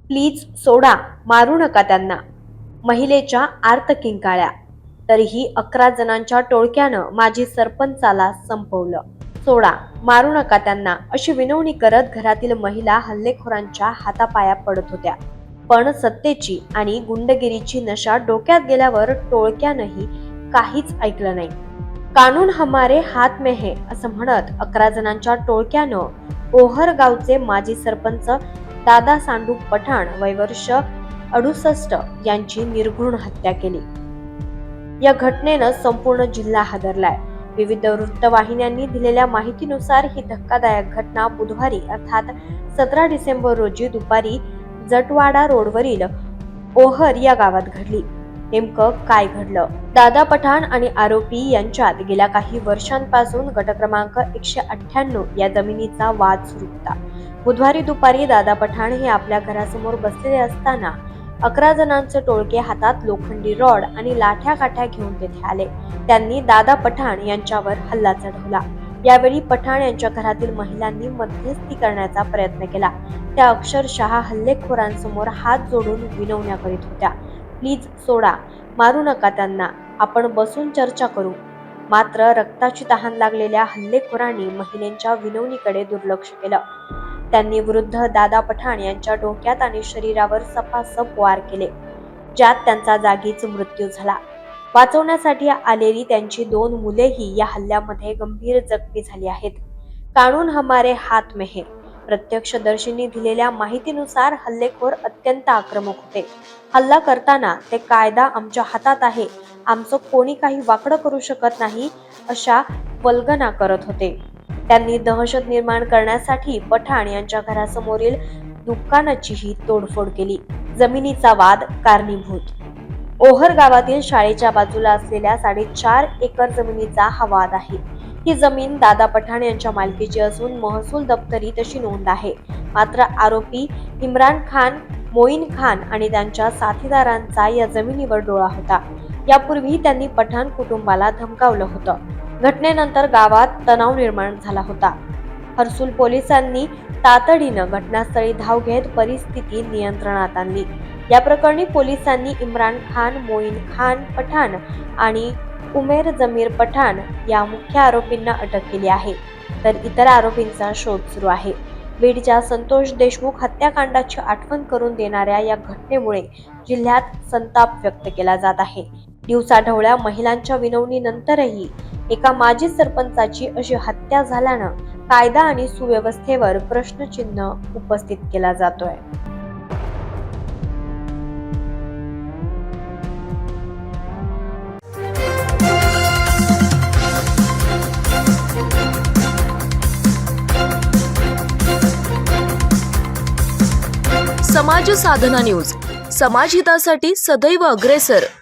Please सोडा, मारू नका त्यांना. महिलेच्या आर्त किंकाळ्या. तरीही 11 जणांच्या टोळक्यानं माजी सरपंचाला संपवलं. सोडा, मारू नका त्यांना अशी विनवणी करत घरातील महिला हल्लेखोरांच्या हातापाया पडत होत्या. पण सत्तेची आणि गुंडगिरीची नशा डोक्यात गेल्यावर टोळक्यानंही काहीच ऐकलं नाही. कानून हमारे हात में है असं म्हणत 11 जणांच्या टोळक्यानं ओहर गावचे माजी सरपंच दादा सांडू पठाण वय वर्ष 68 यांची निर्घृण हत्या केली. या घटनेनं संपूर्ण जिल्हा हादरलाय. विविध वृत्तवाहिन्यांनी दिलेल्या माहितीनुसार ही धक्कादायक घटना बुधवारी अर्थात 17 डिसेंबर रोजी दुपारी जटवाडा रोडवरील ओहर या गावात घडली. नेमकं काय घडलं? दादा पठाण आणि आरोपी यांच्यात गेल्या काही वर्षांपासून गट क्रमांक 198 या जमिनीचा वाद सुरू होता. बुधवारी दुपारी दादा पठाण हे आपल्या घरासमोर बसलेले असताना 11 जणांचे टोळके हातात लोखंडी रॉड आणि लाठ्या काठ्या घेऊन तेथे आले. त्यांनी दादा पठाण यांच्यावर हल्ला चढवला. यावेळी पठाण यांच्या घरातील महिलांनी मध्यस्थी करण्याचा प्रयत्न केला. त्या अक्षरशः हल्लेखोरांसमोर हात जोडून विनवण्या करीत होत्या. प्लीज सोडा, मारू नका त्यांना, आपण बसून चर्चा करू. मात्र रक्ताची तहान लागलेल्या हल्लेखोरांनी महिलेच्या विनवणीकडे दुर्लक्ष केलं. त्यांनी वृद्ध दादा पठाण यांच्या डोक्यात आणि शरीरावर सपासप वार केले, ज्यात त्यांचा जागीच मृत्यू झाला. वाचवण्यासाठी आलेली त्यांची 2 मुलेही या हल्ल्यामध्ये गंभीर जखमी झाली आहेत. कानून हमारे हात में है. प्रत्यक्षदर्शींनी दिलेल्या माहितीनुसार हल्लेखोर अत्यंत आक्रमक होते. हल्ला करताना ते कायदा आमच्या हातात आहे, आमचं कोणी काही वाकडं करू शकत नाही अशा वल्गना करत होते. त्यांनी दहशत निर्माण करण्यासाठी पठाण यांच्या घरासमोरील दुकानाचीही तोडफोड केली. जमिनीचा वाद कारणीभूत. ओहर गावातील शाळेच्या बाजूला असलेल्या 4.5 एकर जमिनीचा हा वाद आहे. ही जमीन दादा पठाण यांच्या मालकीची असून महसूल दप्तरी तशी नोंद आहे. मात्र आरोपी इम्रान खान, मोईन खान आणि त्यांच्या साथीदारांचा या जमिनीवर डोळा होता. यापूर्वी त्यांनी पठाण कुटुंबाला धमकावलं होतं. घटनेनंतर गावात तणाव निर्माण झाला होता. हर्सुल पोलिसांनी तातडीनं घटनास्थळी धाव घेत परिस्थिती नियंत्रणात आणली. या प्रकरणी पोलिसांनी इम्रान खान, मोईन खान पठाण आणि उमेर जमीर पठाण या मुख्य आरोपींना अटक केली आहे, तर इतर आरोपींचा शोध सुरू आहे. बीडच्या संतोष देशमुख हत्याकांडाची आठवण करून देणाऱ्या या घटनेमुळे जिल्ह्यात संताप व्यक्त केला जात आहे. दिवसाढवळ्या महिलांच्या विनवणीनंतरही एका माजी सरपंचाची अशी हत्या झाल्यानं कायदा आणि सुव्यवस्थेवर प्रश्नचिन्ह उपस्थित केला जातोय. समाज साधना न्यूज, समाजहितासाठी सदैव अग्रेसर.